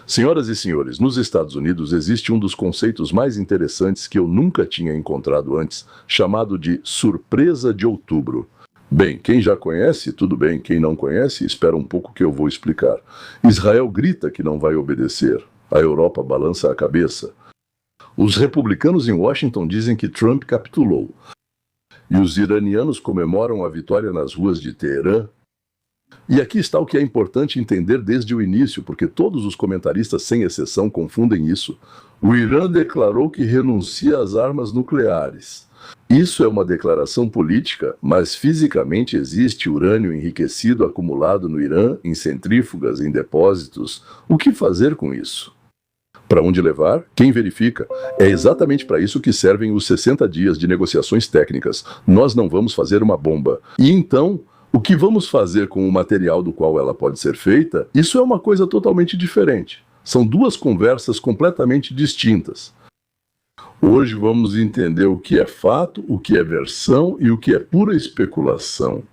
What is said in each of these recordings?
Senhoras e senhores, nos Estados Unidos existe um dos conceitos mais interessantes que eu nunca tinha encontrado antes, chamado de surpresa de outubro. Bem, quem já conhece, tudo bem. Quem não conhece, espera um pouco que eu vou explicar. Israel grita que não vai obedecer. A Europa balança a cabeça. Os republicanos em Washington dizem que Trump capitulou. E os iranianos comemoram a vitória nas ruas de Teherã. E aqui está o que é importante entender desde o início, porque todos os comentaristas, sem exceção, confundem isso. O Irã declarou que renuncia às armas nucleares. Isso é uma declaração política, mas fisicamente existe urânio enriquecido acumulado no Irã, em centrífugas, em depósitos. O que fazer com isso? Para onde levar? Quem verifica? É exatamente para isso que servem os 60 dias de negociações técnicas. Nós não vamos fazer uma bomba. E então, o que vamos fazer com o material do qual ela pode ser feita? Isso é uma coisa totalmente diferente. São duas conversas completamente distintas. Hoje vamos entender o que é fato, o que é versão e o que é pura especulação.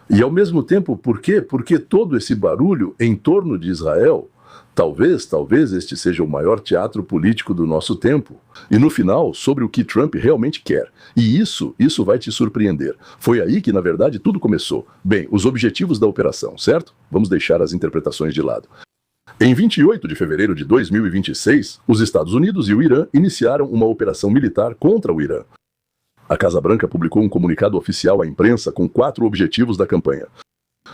E ao mesmo tempo, por quê? Porque todo esse barulho em torno de Israel, talvez este seja o maior teatro político do nosso tempo. E no final, sobre o que Trump realmente quer. E isso vai te surpreender. Foi aí que, na verdade, tudo começou. Bem, os objetivos da operação, certo? Vamos deixar as interpretações de lado. Em 28 de fevereiro de 2026, os Estados Unidos e o Irã iniciaram uma operação militar contra o Irã. A Casa Branca publicou um comunicado oficial à imprensa com 4 objetivos da campanha.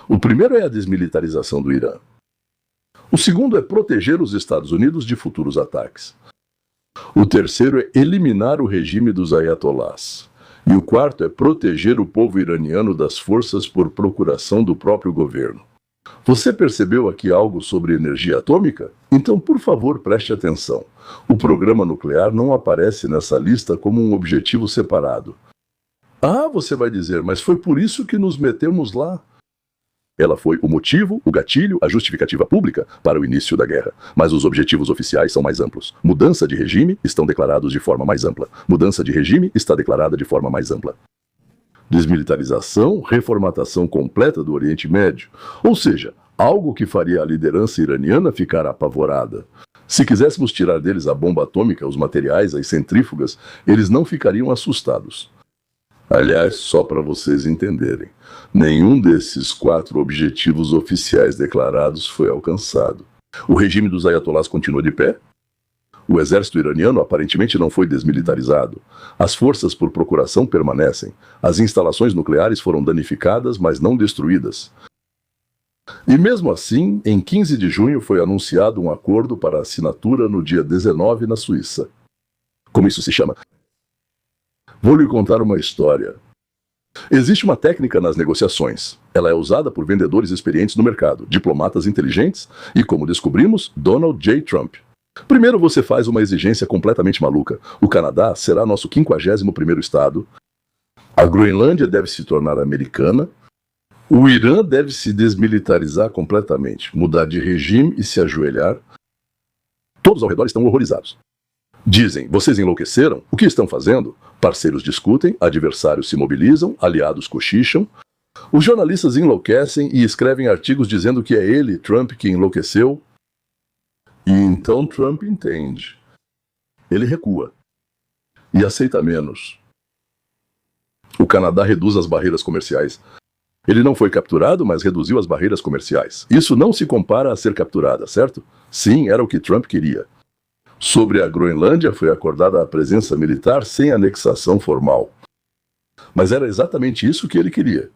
O primeiro é a desmilitarização do Irã. O segundo é proteger os Estados Unidos de futuros ataques. O terceiro é eliminar o regime dos ayatolás. E o quarto é proteger o povo iraniano das forças por procuração do próprio governo. Você percebeu aqui algo sobre energia atômica? Então, por favor, preste atenção. O programa nuclear não aparece nessa lista como um objetivo separado. Ah, você vai dizer, mas foi por isso que nos metemos lá. Ela foi o motivo, o gatilho, a justificativa pública para o início da guerra. Mas os objetivos oficiais são mais amplos. Mudança de regime estão declarados de forma mais ampla. Mudança de regime está declarada de forma mais ampla. Desmilitarização, reformatação completa do Oriente Médio. Ou seja, algo que faria a liderança iraniana ficar apavorada. Se quiséssemos tirar deles a bomba atômica, os materiais, as centrífugas, eles não ficariam assustados. Aliás, só para vocês entenderem, nenhum desses 4 objetivos oficiais declarados foi alcançado. O regime dos ayatolás continua de pé. O exército iraniano aparentemente não foi desmilitarizado. As forças por procuração permanecem. As instalações nucleares foram danificadas, mas não destruídas. E mesmo assim, em 15 de junho foi anunciado um acordo para assinatura no dia 19 na Suíça. Como isso se chama? Vou lhe contar uma história. Existe uma técnica nas negociações. Ela é usada por vendedores experientes no mercado, diplomatas inteligentes e, como descobrimos, Donald J. Trump. Primeiro você faz uma exigência completamente maluca. O Canadá será nosso 51º estado. A Groenlândia deve se tornar americana. O Irã deve se desmilitarizar completamente, mudar de regime e se ajoelhar. Todos ao redor estão horrorizados. Dizem, vocês enlouqueceram? O que estão fazendo? Parceiros discutem, adversários se mobilizam, aliados cochicham. Os jornalistas enlouquecem e escrevem artigos dizendo que é ele, Trump, que enlouqueceu. E então Trump entende. Ele recua. E aceita menos. O Canadá reduz as barreiras comerciais. Ele não foi capturado, mas reduziu as barreiras comerciais. Isso não se compara a ser capturada, certo? Sim, era o que Trump queria. Sobre a Groenlândia foi acordada a presença militar sem anexação formal. Mas era exatamente isso que ele queria.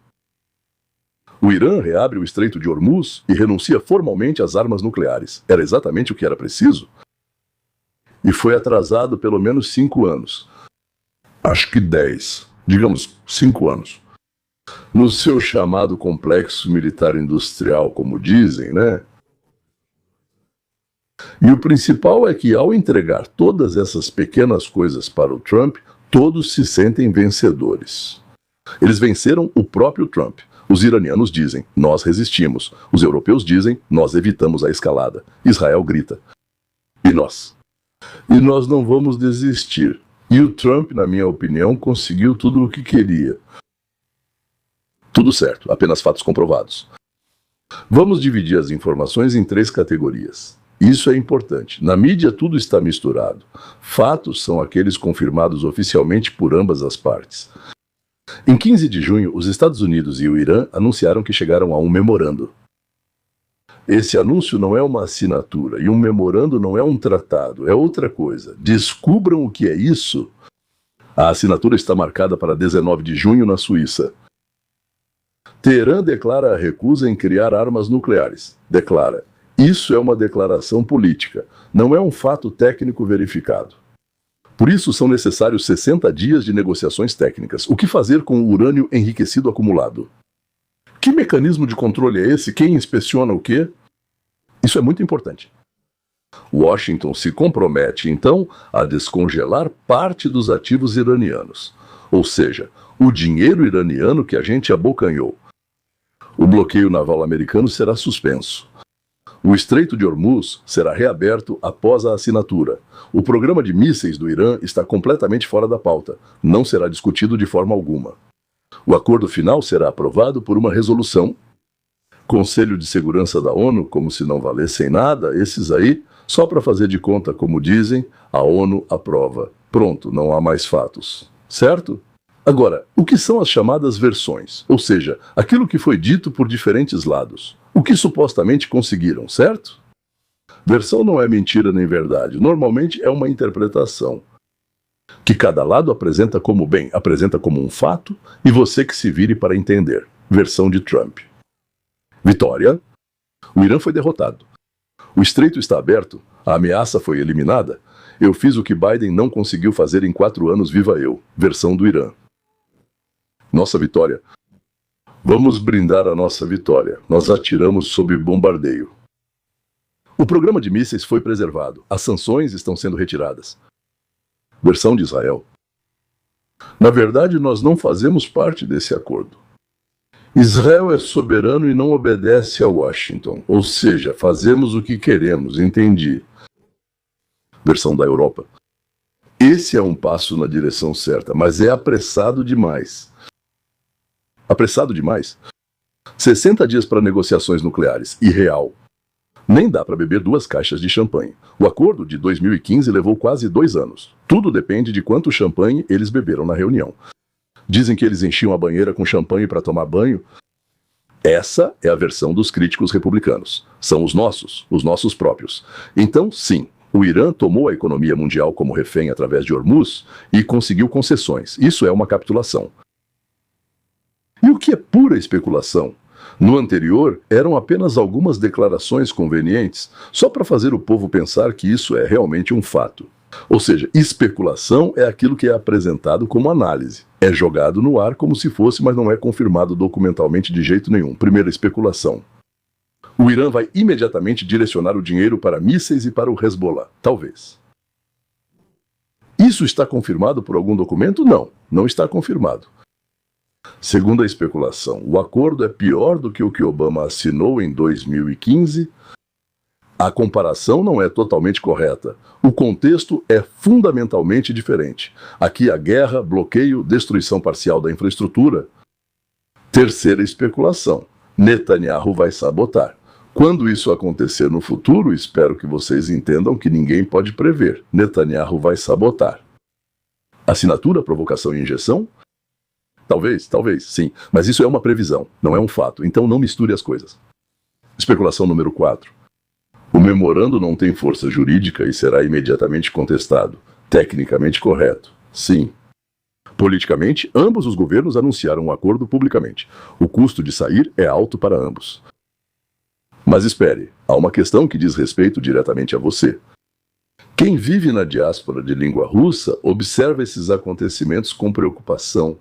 O Irã reabre o Estreito de Hormuz e renuncia formalmente às armas nucleares. Era exatamente o que era preciso. E foi atrasado pelo menos 5 anos. Acho que 10. Digamos, 5 anos. No seu chamado complexo militar industrial, como dizem, né? E o principal é que, ao entregar todas essas pequenas coisas para o Trump, todos se sentem vencedores. Eles venceram o próprio Trump. Os iranianos dizem, nós resistimos. Os europeus dizem, nós evitamos a escalada. Israel grita. E nós? E nós não vamos desistir. E o Trump, na minha opinião, conseguiu tudo o que queria. Tudo certo, apenas fatos comprovados. Vamos dividir as informações em 3 categorias. Isso é importante. Na mídia tudo está misturado. Fatos são aqueles confirmados oficialmente por ambas as partes. Em 15 de junho, os Estados Unidos e o Irã anunciaram que chegaram a um memorando. Esse anúncio não é uma assinatura, e um memorando não é um tratado, é outra coisa. Descubram o que é isso. A assinatura está marcada para 19 de junho na Suíça. Teherã declara a recusa em criar armas nucleares. Declara. Isso é uma declaração política, não é um fato técnico verificado. Por isso são necessários 60 dias de negociações técnicas. O que fazer com o urânio enriquecido acumulado? Que mecanismo de controle é esse? Quem inspeciona o quê? Isso é muito importante. Washington se compromete, então, a descongelar parte dos ativos iranianos, ou seja, o dinheiro iraniano que a gente abocanhou. O bloqueio naval americano será suspenso. O Estreito de Hormuz será reaberto após a assinatura. O programa de mísseis do Irã está completamente fora da pauta. Não será discutido de forma alguma. O acordo final será aprovado por uma resolução. Conselho de Segurança da ONU, como se não valessem nada, esses aí, só para fazer de conta, como dizem, a ONU aprova. Pronto, não há mais fatos. Certo? Agora, o que são as chamadas versões? Ou seja, aquilo que foi dito por diferentes lados. O que supostamente conseguiram, certo? Versão não é mentira nem verdade. Normalmente é uma interpretação que cada lado apresenta como bem, apresenta como um fato, e você que se vire para entender. Versão de Trump. Vitória. O Irã foi derrotado. O estreito está aberto. A ameaça foi eliminada. Eu fiz o que Biden não conseguiu fazer em 4 anos, viva eu. Versão do Irã. Nossa vitória. Vamos brindar a nossa vitória. Nós atiramos sob bombardeio. O programa de mísseis foi preservado. As sanções estão sendo retiradas. Versão de Israel. Na verdade, nós não fazemos parte desse acordo. Israel é soberano e não obedece a Washington. Ou seja, fazemos o que queremos, entendi. Versão da Europa. Esse é um passo na direção certa, mas é apressado demais. Apressado demais? 60 dias para negociações nucleares. Irreal. Nem dá para beber 2 caixas de champanhe. O acordo de 2015 levou quase 2 anos. Tudo depende de quanto champanhe eles beberam na reunião. Dizem que eles enchiam a banheira com champanhe para tomar banho. Essa é a versão dos críticos republicanos. São os nossos próprios. Então, sim, o Irã tomou a economia mundial como refém através de Hormuz e conseguiu concessões. Isso é uma capitulação. E o que é pura especulação? No anterior, eram apenas algumas declarações convenientes, só para fazer o povo pensar que isso é realmente um fato. Ou seja, especulação é aquilo que é apresentado como análise. É jogado no ar como se fosse, mas não é confirmado documentalmente de jeito nenhum. Primeira especulação. O Irã vai imediatamente direcionar o dinheiro para mísseis e para o Hezbollah. Talvez. Isso está confirmado por algum documento? Não, não está confirmado. Segunda especulação, o acordo é pior do que o que Obama assinou em 2015? A comparação não é totalmente correta. O contexto é fundamentalmente diferente. Aqui há guerra, bloqueio, destruição parcial da infraestrutura. Terceira especulação, Netanyahu vai sabotar. Quando isso acontecer no futuro, espero que vocês entendam que ninguém pode prever. Netanyahu vai sabotar. Assinatura, provocação e injeção? Talvez, sim. Mas isso é uma previsão, não é um fato. Então não misture as coisas. Especulação número 4. O memorando não tem força jurídica e será imediatamente contestado. Tecnicamente correto. Sim. Politicamente, ambos os governos anunciaram um acordo publicamente. O custo de sair é alto para ambos. Mas espere, há uma questão que diz respeito diretamente a você. Quem vive na diáspora de língua russa observa esses acontecimentos com preocupação.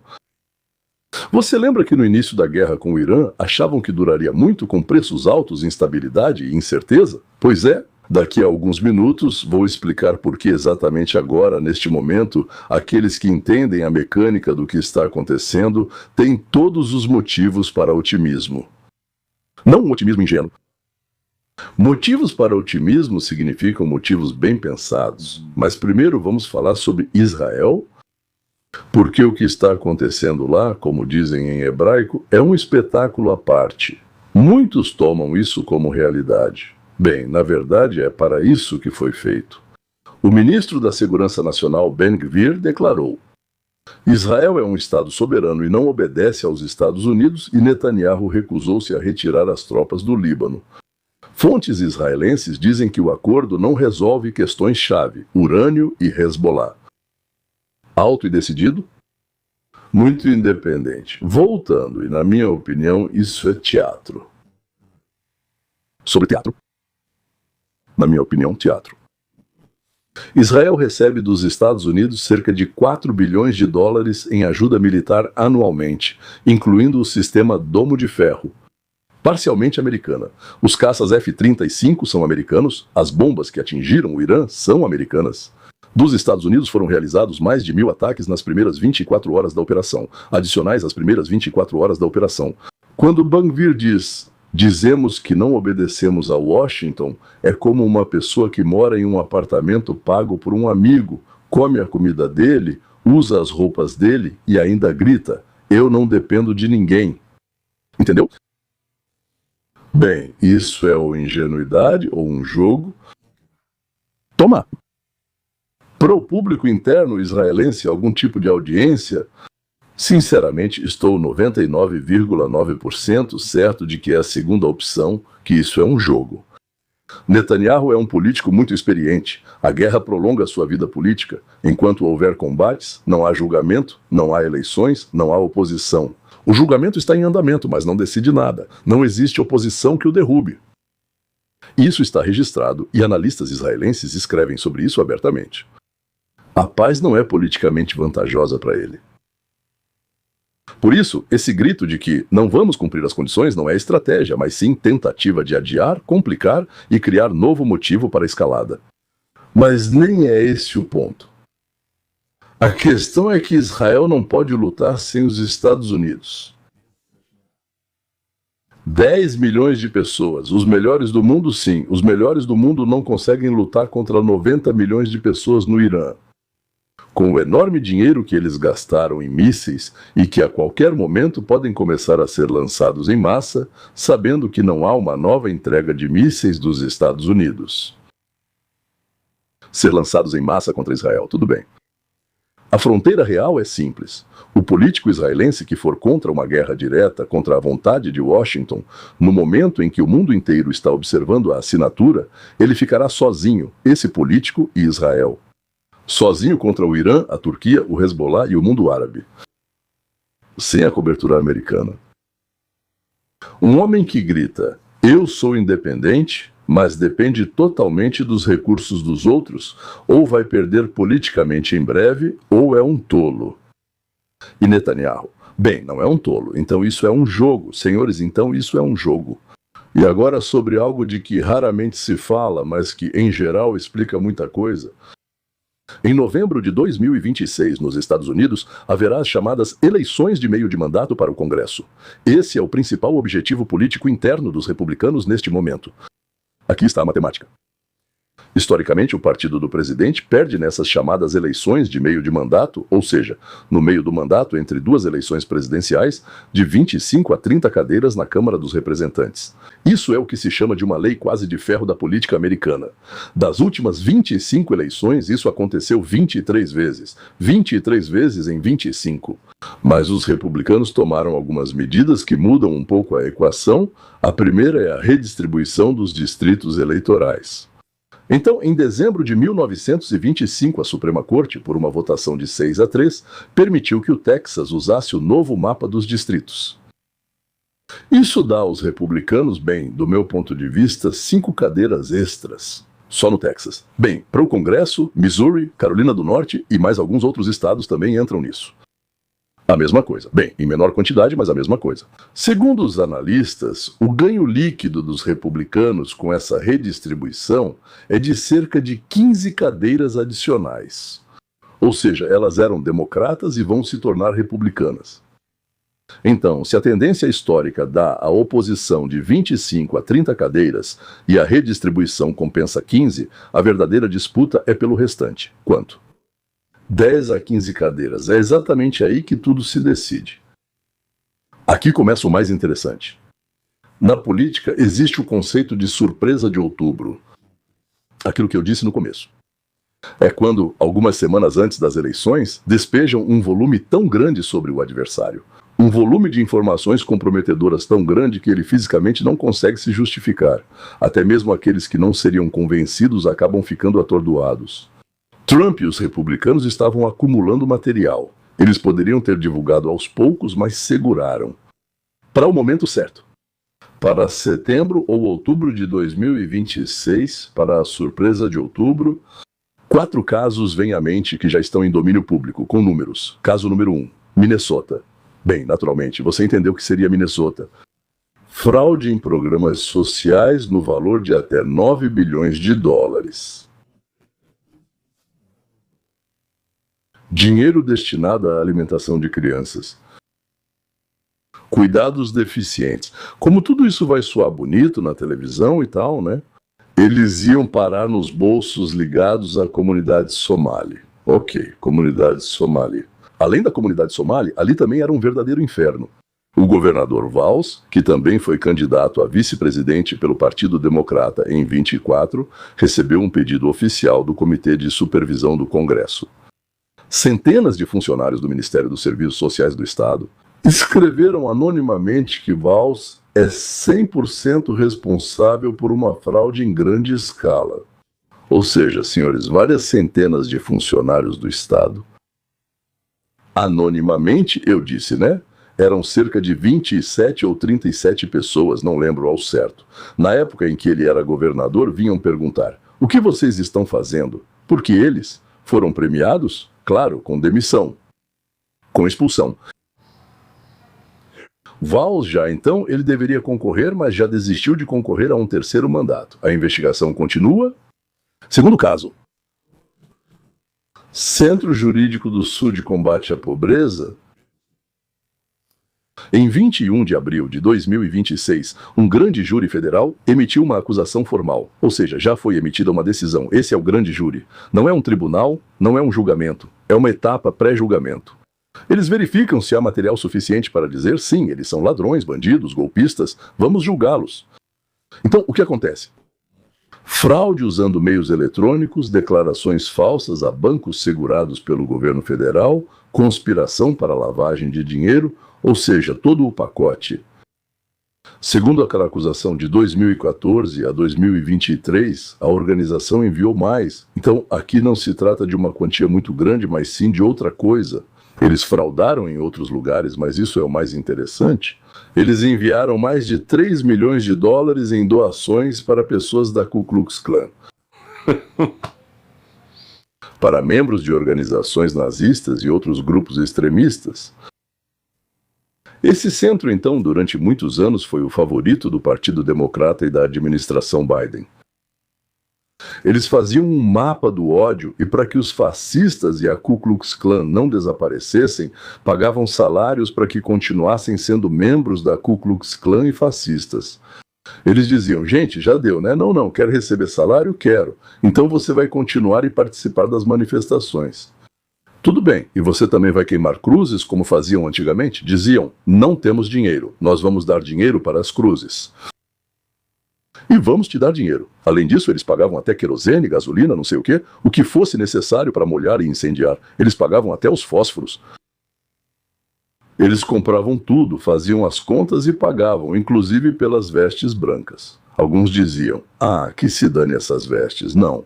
Você lembra que no início da guerra com o Irã achavam que duraria muito com preços altos, instabilidade e incerteza? Pois é, daqui a alguns minutos vou explicar por que exatamente agora, neste momento, aqueles que entendem a mecânica do que está acontecendo têm todos os motivos para otimismo. Não um otimismo ingênuo. Motivos para otimismo significam motivos bem pensados, mas primeiro vamos falar sobre Israel. Porque o que está acontecendo lá, como dizem em hebraico, é um espetáculo à parte. Muitos tomam isso como realidade. Bem, na verdade é para isso que foi feito. O ministro da Segurança Nacional, Ben-Gvir, declarou: Israel é um Estado soberano e não obedece aos Estados Unidos, e Netanyahu recusou-se a retirar as tropas do Líbano. Fontes israelenses dizem que o acordo não resolve questões-chave, urânio e Hezbollah. Alto e decidido? Muito independente. Voltando, e na minha opinião, isso é teatro. Sobre teatro? Na minha opinião, teatro. Israel recebe dos Estados Unidos cerca de 4 bilhões de dólares em ajuda militar anualmente, incluindo o sistema Domo de Ferro, parcialmente americana. Os caças F-35 são americanos, as bombas que atingiram o Irã são americanas. Dos Estados Unidos foram realizados mais de 1.000 ataques nas primeiras 24 horas da operação, adicionais às primeiras 24 horas da operação. Quando Ben-Gvir diz: dizemos que não obedecemos a Washington, é como uma pessoa que mora em um apartamento pago por um amigo, come a comida dele, usa as roupas dele e ainda grita: eu não dependo de ninguém. Entendeu? Bem, isso é ou ingenuidade ou um jogo. Toma! Para o público interno israelense, algum tipo de audiência? Sinceramente, estou 99,9% certo de que é a segunda opção, que isso é um jogo. Netanyahu é um político muito experiente. A guerra prolonga sua vida política. Enquanto houver combates, não há julgamento, não há eleições, não há oposição. O julgamento está em andamento, mas não decide nada. Não existe oposição que o derrube. Isso está registrado e analistas israelenses escrevem sobre isso abertamente. A paz não é politicamente vantajosa para ele. Por isso, esse grito de que não vamos cumprir as condições não é estratégia, mas sim tentativa de adiar, complicar e criar novo motivo para a escalada. Mas nem é esse o ponto. A questão é que Israel não pode lutar sem os Estados Unidos. 10 milhões de pessoas, os melhores do mundo sim, os melhores do mundo não conseguem lutar contra 90 milhões de pessoas no Irã. Com o enorme dinheiro que eles gastaram em mísseis e que a qualquer momento podem começar a ser lançados em massa, sabendo que não há uma nova entrega de mísseis dos Estados Unidos. Ser lançados em massa contra Israel, tudo bem. A fronteira real é simples. O político israelense que for contra uma guerra direta, contra a vontade de Washington, no momento em que o mundo inteiro está observando a assinatura, ele ficará sozinho, esse político e Israel. Sozinho contra o Irã, a Turquia, o Hezbollah e o mundo árabe. Sem a cobertura americana. Um homem que grita: eu sou independente, mas depende totalmente dos recursos dos outros, ou vai perder politicamente em breve, ou é um tolo. E Netanyahu? Bem, não é um tolo, então isso é um jogo. Senhores, então isso é um jogo. E agora sobre algo de que raramente se fala, mas que em geral explica muita coisa. Em novembro de 2026, nos Estados Unidos, haverá as chamadas eleições de meio de mandato para o Congresso. Esse é o principal objetivo político interno dos republicanos neste momento. Aqui está a matemática. Historicamente, o partido do presidente perde nessas chamadas eleições de meio de mandato, ou seja, no meio do mandato entre duas eleições presidenciais, de 25 a 30 cadeiras na Câmara dos Representantes. Isso é o que se chama de uma lei quase de ferro da política americana. Das últimas 25 eleições, isso aconteceu 23 vezes. 23 vezes em 25. Mas os republicanos tomaram algumas medidas que mudam um pouco a equação. A primeira é a redistribuição dos distritos eleitorais. Então, em dezembro de 1925, a Suprema Corte, por uma votação de 6-3, permitiu que o Texas usasse o novo mapa dos distritos. Isso dá aos republicanos, bem, do meu ponto de vista, 5 cadeiras extras, só no Texas. Bem, para o Congresso, Missouri, Carolina do Norte e mais alguns outros estados também entram nisso. A mesma coisa. Bem, em menor quantidade, mas a mesma coisa. Segundo os analistas, o ganho líquido dos republicanos com essa redistribuição é de cerca de 15 cadeiras adicionais. Ou seja, elas eram democratas e vão se tornar republicanas. Então, se a tendência histórica dá a oposição de 25 a 30 cadeiras e a redistribuição compensa 15, a verdadeira disputa é pelo restante. Quanto? 10 a 15 cadeiras. É exatamente aí que tudo se decide. Aqui começa o mais interessante. Na política, existe o conceito de surpresa de outubro. Aquilo que eu disse no começo. É quando, algumas semanas antes das eleições, despejam um volume tão grande sobre o adversário. Um volume de informações comprometedoras tão grande que ele fisicamente não consegue se justificar. Até mesmo aqueles que não seriam convencidos acabam ficando atordoados. Trump e os republicanos estavam acumulando material. Eles poderiam ter divulgado aos poucos, mas seguraram. Para o momento certo. Para setembro ou outubro de 2026, para a surpresa de outubro, 4 casos vêm à mente que já estão em domínio público, com números. Caso número 1, Minnesota. Bem, naturalmente, você entendeu que seria Minnesota. Fraude em programas sociais no valor de até 9 bilhões de dólares. Dinheiro destinado à alimentação de crianças. Cuidados deficientes. Como tudo isso vai soar bonito na televisão e tal, né? Eles iam parar nos bolsos ligados à comunidade somali. Ok, comunidade somali. Além da comunidade somali, ali também era um verdadeiro inferno. O governador Valls, que também foi candidato a vice-presidente pelo Partido Democrata em 24, recebeu um pedido oficial do Comitê de Supervisão do Congresso. Centenas de funcionários do Ministério dos Serviços Sociais do Estado escreveram anonimamente que Valls é 100% responsável por uma fraude em grande escala. Ou seja, senhores, várias centenas de funcionários do Estado, anonimamente, eu disse, né? Eram cerca de 27 ou 37 pessoas, não lembro ao certo. Na época em que ele era governador, vinham perguntar: o que vocês estão fazendo? Porque eles foram premiados, claro, com demissão, com expulsão. Valls já então, ele deveria concorrer, mas já desistiu de concorrer a um terceiro mandato. A investigação continua. Segundo caso. Centro Jurídico do Sul de Combate à Pobreza. Em 21 de abril de 2026, um grande júri federal emitiu uma acusação formal, ou seja, já foi emitida uma decisão. Esse é o grande júri. Não é um tribunal, não é um julgamento, é uma etapa pré-julgamento. Eles verificam se há material suficiente para dizer sim, eles são ladrões, bandidos, golpistas, vamos julgá-los. Então, o que acontece? Fraude usando meios eletrônicos, declarações falsas a bancos segurados pelo governo federal, conspiração para lavagem de dinheiro, ou seja, todo o pacote. Segundo aquela acusação de 2014 a 2023, a organização enviou mais. Então, aqui não se trata de uma quantia muito grande, mas sim de outra coisa. Eles fraudaram em outros lugares, mas isso é o mais interessante. Eles enviaram mais de 3 milhões de dólares em doações para pessoas da Ku Klux Klan. Para membros de organizações nazistas e outros grupos extremistas. Esse centro, então, durante muitos anos foi o favorito do Partido Democrata e da administração Biden. Eles faziam um mapa do ódio e, para que os fascistas e a Ku Klux Klan não desaparecessem, pagavam salários para que continuassem sendo membros da Ku Klux Klan e fascistas. Eles diziam: gente, já deu, né? Não, quer receber salário? Quero. Então você vai continuar e participar das manifestações. Tudo bem, e você também vai queimar cruzes, como faziam antigamente? Diziam: não temos dinheiro, nós vamos dar dinheiro para as cruzes. E vamos te dar dinheiro. Além disso, eles pagavam até querosene, gasolina, não sei o que fosse necessário para molhar e incendiar. Eles pagavam até os fósforos. Eles compravam tudo, faziam as contas e pagavam, inclusive pelas vestes brancas. Alguns diziam: ah, que se dane essas vestes. Não.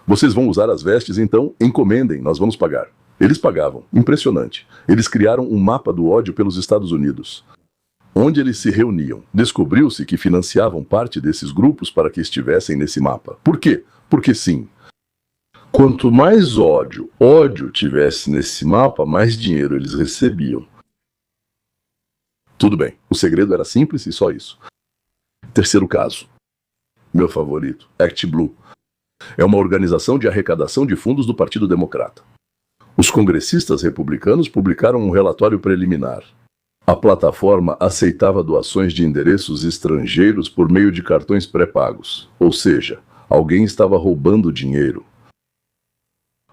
Vocês vão usar as vestes, então encomendem, nós vamos pagar. Eles pagavam. Impressionante. Eles criaram um mapa do ódio pelos Estados Unidos. Onde eles se reuniam. Descobriu-se que financiavam parte desses grupos para que estivessem nesse mapa. Por quê? Porque sim. Quanto mais ódio tivesse nesse mapa, mais dinheiro eles recebiam. Tudo bem, o segredo era simples e só isso. Terceiro caso. Meu favorito, ActBlue. É uma organização de arrecadação de fundos do Partido Democrata. Os congressistas republicanos publicaram um relatório preliminar. A plataforma aceitava doações de endereços estrangeiros por meio de cartões pré-pagos. Ou seja, alguém estava roubando dinheiro.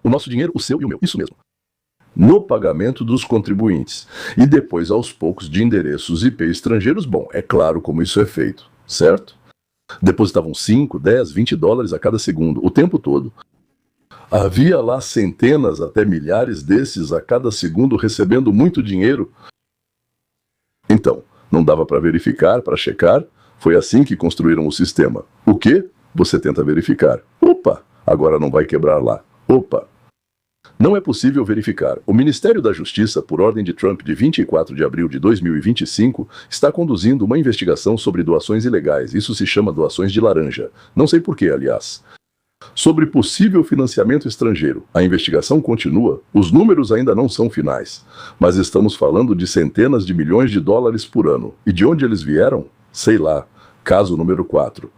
O nosso dinheiro, o seu e o meu. Isso mesmo. no pagamento dos contribuintes. E depois, aos poucos, de endereços IP estrangeiros. Bom, é claro como isso é feito, certo? Depositavam 5, 10, 20 dólares a cada segundo, o tempo todo. Havia lá centenas até milhares desses a cada segundo recebendo muito dinheiro. Então, não dava para verificar, para checar. Foi assim que construíram o sistema. O quê? Você tenta verificar. Opa, agora não vai quebrar lá. Opa. Não é possível verificar. O Ministério da Justiça, por ordem de Trump de 24 de abril de 2025, está conduzindo uma investigação sobre doações ilegais. Isso se chama doações de laranja. Não sei porquê, aliás. Sobre possível financiamento estrangeiro. A investigação continua. Os números ainda não são finais. Mas estamos falando de centenas de milhões de dólares por ano. E de onde eles vieram? Sei lá. Caso número 4.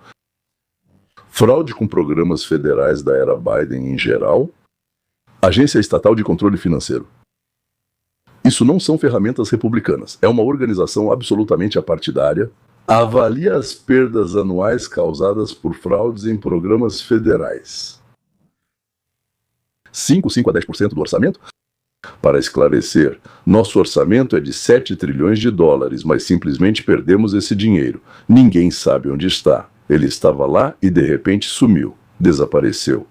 Fraude com programas federais da era Biden em geral. Agência Estatal de Controle Financeiro. Isso não são ferramentas republicanas. É uma organização absolutamente apartidária. Avalia as perdas anuais causadas por fraudes em programas federais. 5 a 10% do orçamento? Para esclarecer, nosso orçamento é de 7 trilhões de dólares, mas simplesmente perdemos esse dinheiro. Ninguém sabe onde está. Ele estava lá e de repente sumiu. Desapareceu.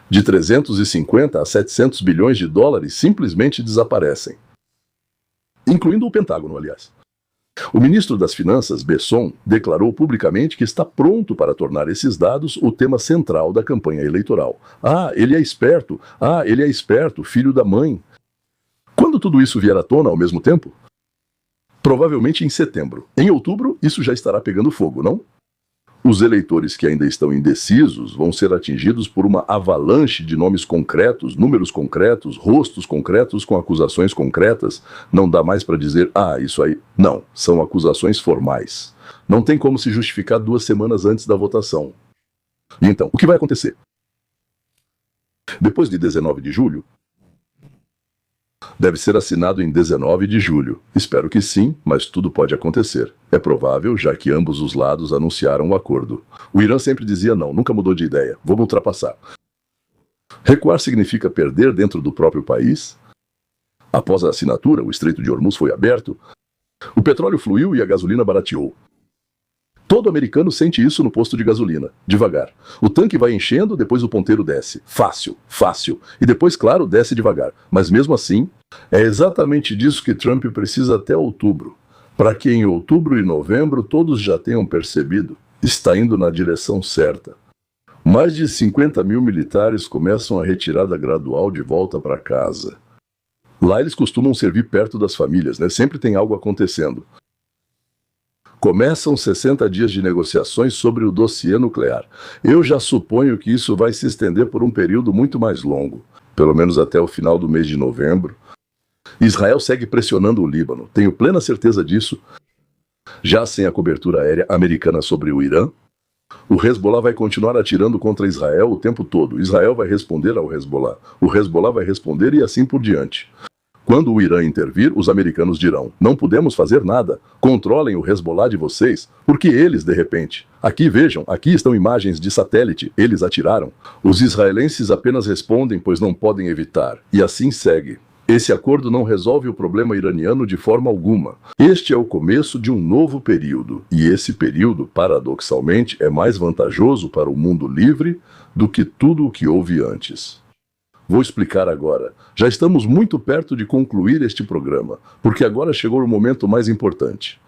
De 350 a 700 bilhões de dólares simplesmente desaparecem. Incluindo o Pentágono, aliás. O ministro das Finanças, Besson, declarou publicamente que está pronto para tornar esses dados o tema central da campanha eleitoral. Ah, ele é esperto. Ah, ele é esperto, filho da mãe. Quando tudo isso vier à tona ao mesmo tempo? Provavelmente em setembro. Em outubro, isso já estará pegando fogo, não? Os eleitores que ainda estão indecisos vão ser atingidos por uma avalanche de nomes concretos, números concretos, rostos concretos com acusações concretas. Não dá mais para dizer, isso aí. Não, são acusações formais. Não tem como se justificar 2 semanas antes da votação. E então, o que vai acontecer? Depois de 19 de julho, deve ser assinado em 19 de julho. Espero que sim, mas tudo pode acontecer. É provável, já que ambos os lados anunciaram o acordo. O Irã sempre dizia não, nunca mudou de ideia. Vamos ultrapassar. Recuar significa perder dentro do próprio país? Após a assinatura, o Estreito de Hormuz foi aberto. O petróleo fluiu e a gasolina barateou. Todo americano sente isso no posto de gasolina, devagar. O tanque vai enchendo, depois o ponteiro desce. Fácil, fácil. E depois, claro, desce devagar. Mas mesmo assim, é exatamente disso que Trump precisa até outubro. Para que em outubro e novembro todos já tenham percebido, está indo na direção certa. Mais de 50 mil militares começam a retirada gradual de volta para casa. Lá eles costumam servir perto das famílias, né? Sempre tem algo acontecendo. Começam 60 dias de negociações sobre o dossiê nuclear. Eu já suponho que isso vai se estender por um período muito mais longo, pelo menos até o final do mês de novembro. Israel segue pressionando o Líbano, tenho plena certeza disso. Já sem a cobertura aérea americana sobre o Irã, o Hezbollah vai continuar atirando contra Israel o tempo todo. Israel vai responder ao Hezbollah, o Hezbollah vai responder e assim por diante. Quando o Irã intervir, os americanos dirão, não podemos fazer nada, controlem o Hezbollah de vocês, porque eles, de repente, aqui vejam, aqui estão imagens de satélite, eles atiraram. Os israelenses apenas respondem, pois não podem evitar, e assim segue. Esse acordo não resolve o problema iraniano de forma alguma. Este é o começo de um novo período, e esse período, paradoxalmente, é mais vantajoso para o mundo livre do que tudo o que houve antes. Vou explicar agora. Já estamos muito perto de concluir este programa, porque agora chegou o momento mais importante.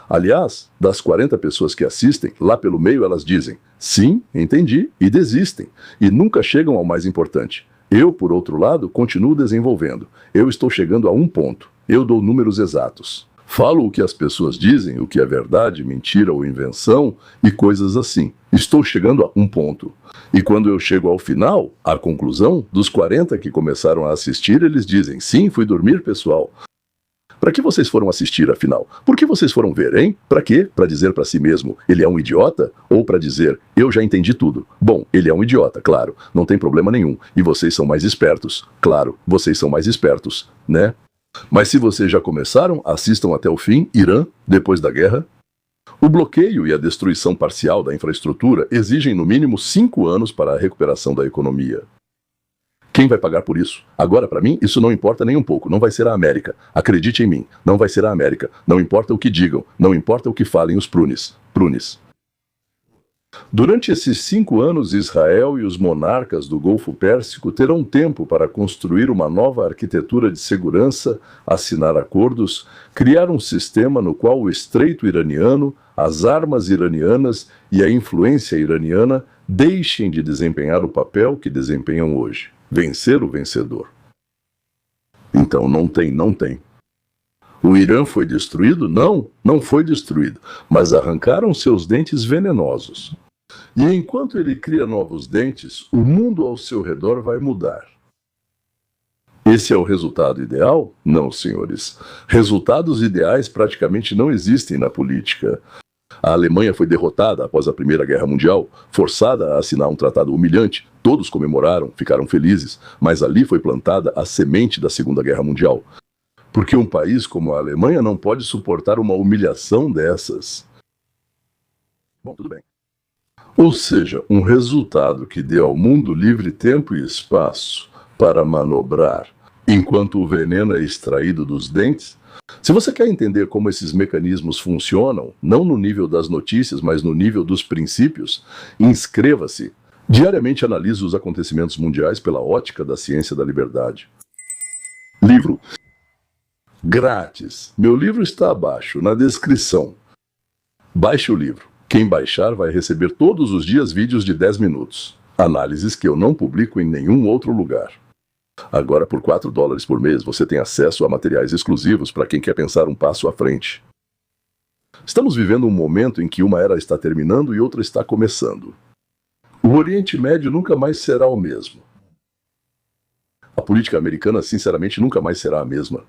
Aliás, das 40 pessoas que assistem, lá pelo meio elas dizem, sim, entendi, e desistem, e nunca chegam ao mais importante. Eu, por outro lado, continuo desenvolvendo. Eu estou chegando a um ponto. Eu dou números exatos. Falo o que as pessoas dizem, o que é verdade, mentira ou invenção, e coisas assim. Estou chegando a um ponto. E quando eu chego ao final, à conclusão, dos 40 que começaram a assistir, eles dizem, sim, fui dormir, pessoal. Para que vocês foram assistir, afinal? Por que vocês foram ver, hein? Para quê? Para dizer para si mesmo, ele é um idiota? Ou para dizer, eu já entendi tudo? Bom, ele é um idiota, claro, não tem problema nenhum. E vocês são mais espertos. Claro, vocês são mais espertos, né? Mas se vocês já começaram, assistam até o fim, Irã, depois da guerra. O bloqueio e a destruição parcial da infraestrutura exigem no mínimo 5 anos para a recuperação da economia. Quem vai pagar por isso? Agora, para mim, isso não importa nem um pouco. Não vai ser a América. Acredite em mim. Não vai ser a América. Não importa o que digam. Não importa o que falem os prunes. Durante esses 5 anos, Israel e os monarcas do Golfo Pérsico terão tempo para construir uma nova arquitetura de segurança, assinar acordos, criar um sistema no qual o Estreito Iraniano, as armas iranianas e a influência iraniana deixem de desempenhar o papel que desempenham hoje. Vencer o vencedor. Então não tem. O Irã foi destruído? Não, não foi destruído, mas arrancaram seus dentes venenosos. E enquanto ele cria novos dentes, o mundo ao seu redor vai mudar. Esse é o resultado ideal? Não, senhores. Resultados ideais praticamente não existem na política. A Alemanha foi derrotada após a Primeira Guerra Mundial, forçada a assinar um tratado humilhante. Todos comemoraram, ficaram felizes, mas ali foi plantada a semente da Segunda Guerra Mundial. Porque um país como a Alemanha não pode suportar uma humilhação dessas. Bom, tudo bem. Ou seja, um resultado que dê ao mundo livre tempo e espaço para manobrar, enquanto o veneno é extraído dos dentes. Se você quer entender como esses mecanismos funcionam, não no nível das notícias, mas no nível dos princípios, inscreva-se. Diariamente analiso os acontecimentos mundiais pela ótica da ciência da liberdade. Livro. Grátis. Meu livro está abaixo, na descrição. Baixe o livro. Quem baixar vai receber todos os dias vídeos de 10 minutos. Análises que eu não publico em nenhum outro lugar. Agora, por $4 por mês, você tem acesso a materiais exclusivos para quem quer pensar um passo à frente. Estamos vivendo um momento em que uma era está terminando e outra está começando. O Oriente Médio nunca mais será o mesmo. A política americana, sinceramente, nunca mais será a mesma.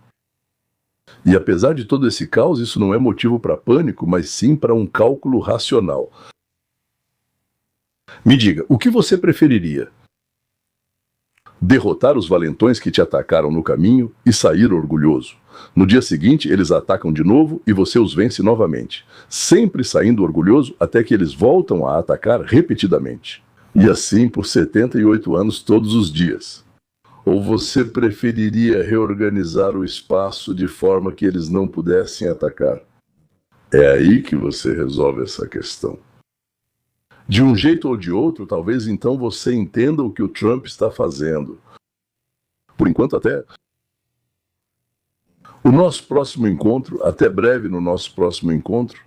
E apesar de todo esse caos, isso não é motivo para pânico, mas sim para um cálculo racional. Me diga, o que você preferiria? Derrotar os valentões que te atacaram no caminho e sair orgulhoso. No dia seguinte, eles atacam de novo e você os vence novamente, sempre saindo orgulhoso até que eles voltam a atacar repetidamente. E assim por 78 anos todos os dias. Ou você preferiria reorganizar o espaço de forma que eles não pudessem atacar? É aí que você resolve essa questão. De um jeito ou de outro, talvez então você entenda o que o Trump está fazendo. Por enquanto, até. O nosso próximo encontro, até breve no nosso próximo encontro.